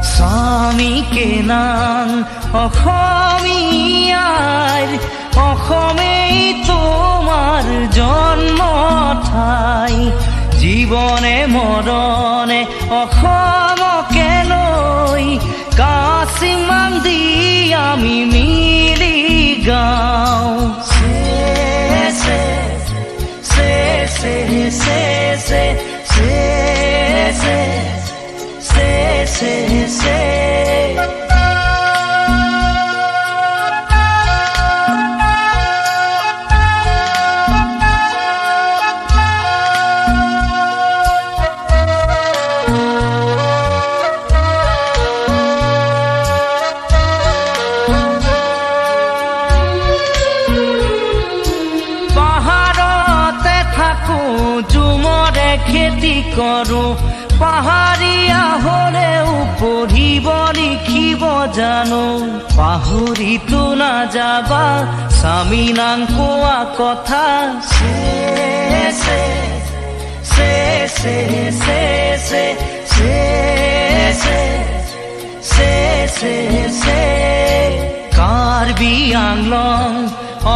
স্বামীকে নাম অসমীয়াৰ অসমেই তোমাৰ জন্ম ঠাই জীৱনে মৰণে অসমকে লৈ কাচিমাং দি আমি মিলি গাওঁ সে সে সে সে সে সে সে সে সে জুমৰে খেতি কৰো পাহাৰীয়া হ'লেও পঢ়িব লিখিব জানো পাহৰিতো নাযাবা স্বামীনাং কোৱা কথা সে সে সে সে সে সে সে সে সে সে কাৰ্বি আংলং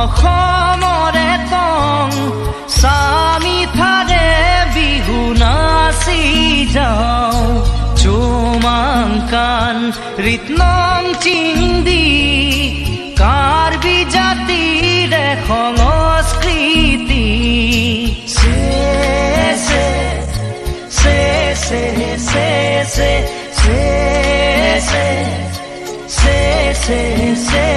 অসমৰে টং স্বামী থাৰে বিহু নাচি যাওঁ চুমাংকান ৰীতনং চিংদি কাৰ্বি জাতিৰে সংস্কৃতি সে সে সে সে সে সে সে সে সে সে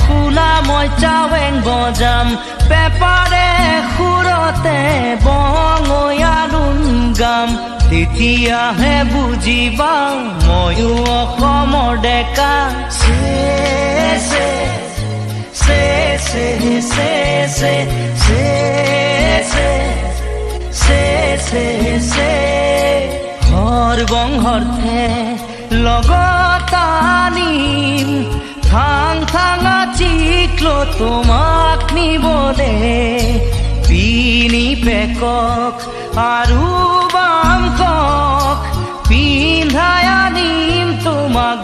খোলা মই চাৱেং বজাম পেপাৰে সুৰতে বঙয়ালুন গাম তেতিয়াহে বুজিবা ময়ো অসমৰ ডেকা সে সে সে সে সে সে সে সে সে সে হৰ বংশৰ্থে লগত আনিম থাং থাঙা চিকলো তোমাক নিবলে পিনি পেকক আৰু বামকক পিন্ধাই আনিম তোমাক